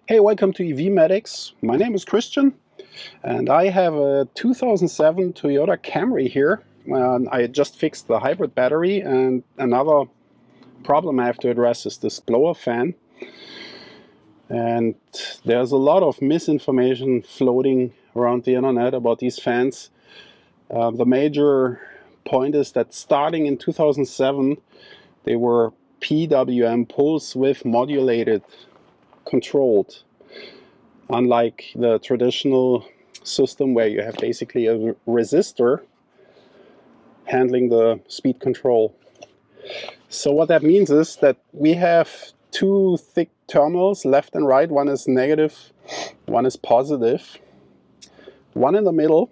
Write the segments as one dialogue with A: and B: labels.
A: Hey, welcome to EV Medics. My name is Christian, and I have a 2007 Toyota Camry here. I just fixed the hybrid battery, and another problem I have to address is this blower fan. And there's a lot of misinformation floating around the internet about these fans. The major point is that starting in 2007, they were PWM Pulse with modulated, controlled. Unlike the traditional system where you have basically a resistor handling the speed control. So what that means is that we have two thick terminals, left and right. One is negative, one is positive, one in the middle,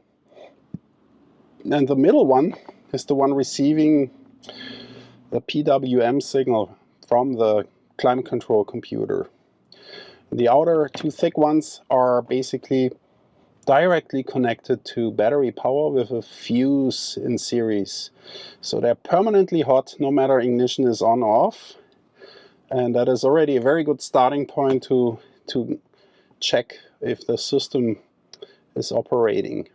A: and the middle one is the one receiving the PWM signal from the climate control computer. The outer two thick ones are basically directly connected to battery power with a fuse in series. So they're permanently hot no matter ignition is on or off. And that is already a very good starting point to check if the system is operating.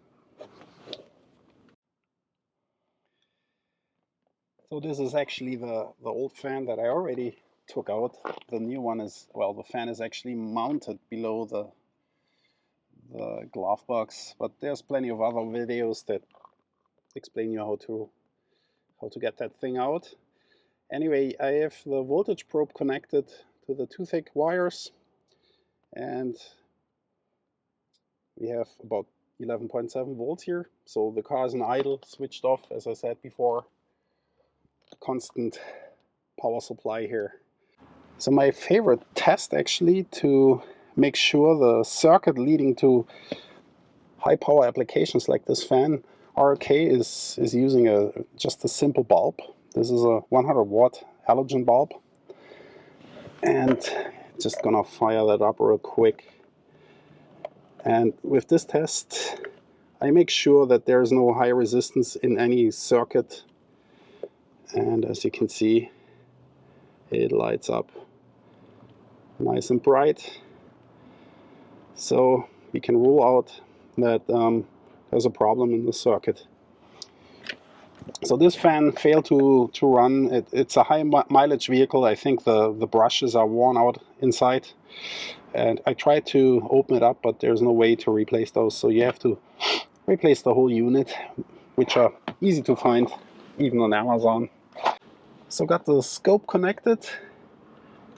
A: So this is actually the old fan that I already took out. The new one is, well, the fan is actually mounted below the glove box, but there's plenty of other videos that explain you how to get that thing out. Anyway, I have the voltage probe connected to the two thick wires, and we have about 11.7 volts here. So the car is in idle, switched off, as I said before. Constant power supply here. So my favorite test actually to make sure the circuit leading to high power applications like this fan RK is using just a simple bulb. This is a 100 watt halogen bulb, and just gonna fire that up real quick. And with this test I make sure that there is no high resistance in any circuit, and as you can see, it lights up nice and bright. So we can rule out that there's a problem in the circuit. So this fan failed to run. It's a high mileage vehicle. I think the brushes are worn out inside, and I tried to open it up, but there's no way to replace those. So you have to replace the whole unit, which are easy to find even on Amazon. So got the scope connected,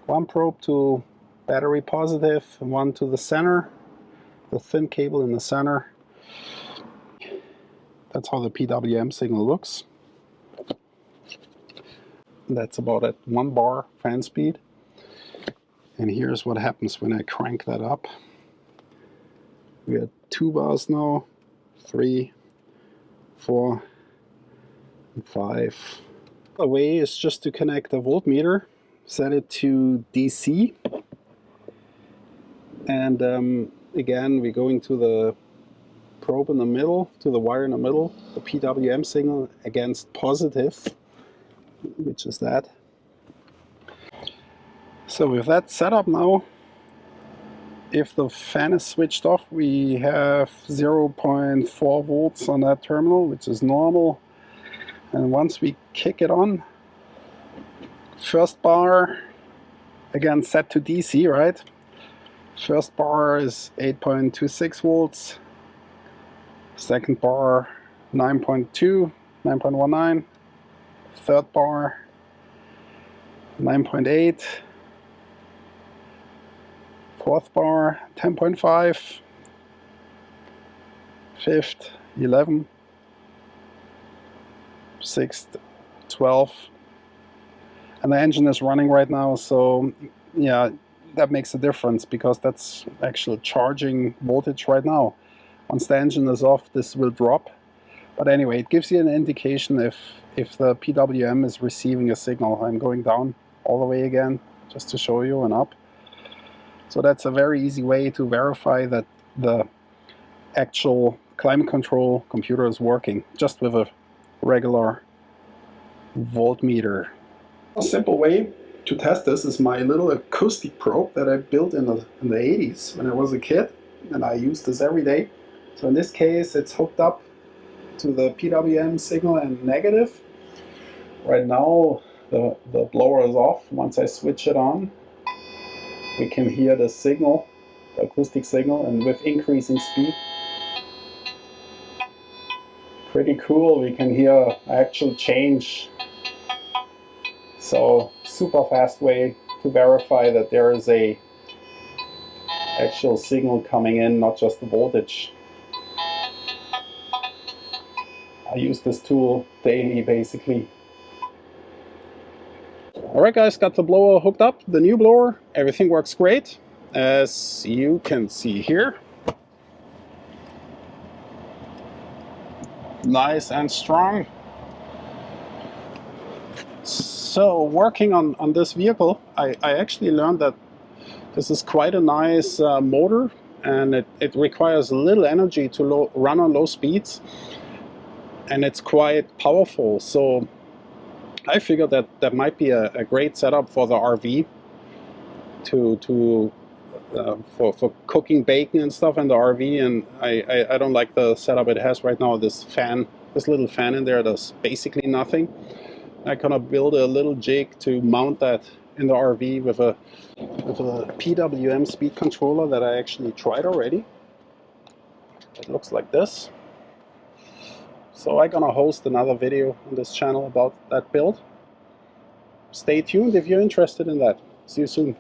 A: one probe to battery positive, one to the center, the thin cable in the center. That's how the PWM signal looks. That's about at 1 bar fan speed. And here's what happens when I crank that up. We are 2 bars now, 3, 4, and 5. The way is just to connect the voltmeter, set it to DC, and again we're going to the probe in the middle, to the wire in the middle, the PWM signal against positive, which is that. So with that set up now, if the fan is switched off, we have 0.4 volts on that terminal, which is normal. And once we kick it on, first bar, again set to DC, right? First bar is 8.26 volts. Second bar 9.2, 9.19. Third bar 9.8. Fourth bar 10.5. Fifth 11. Sixth 12. And the engine is running right now, so yeah, that makes a difference because that's actual charging voltage right now. Once the engine is off, this will drop. But anyway, it gives you an indication if the PWM is receiving a signal. I'm going down all the way again just to show you, and up. So that's a very easy way to verify that the actual climate control computer is working, just with a regular voltmeter. A simple way to test this is my little acoustic probe that I built in the 80s when I was a kid, and I use this every day. So in this case it's hooked up to the PWM signal and negative. Right now the blower is off. Once I switch it on, we can hear the signal, the acoustic signal, and with increasing speed, pretty cool, we can hear actual change. So super fast way to verify that there is a actual signal coming in, not just the voltage. I use this tool daily basically. Alright guys, got the blower hooked up, the new blower. Everything works great, as you can see here. Nice and strong. So working on this vehicle, I actually learned that this is quite a nice motor, and it requires little energy to run on low speeds, and it's quite powerful. So I figured that that might be a great setup for the RV for cooking bacon and stuff in the RV. And I don't like the setup it has right now. This little fan in there does basically nothing. I'm gonna build a little jig to mount that in the RV with a PWM speed controller that I actually tried already. It looks like this. So I'm gonna host another video on this channel about that build. Stay tuned if you're interested in that. See you soon.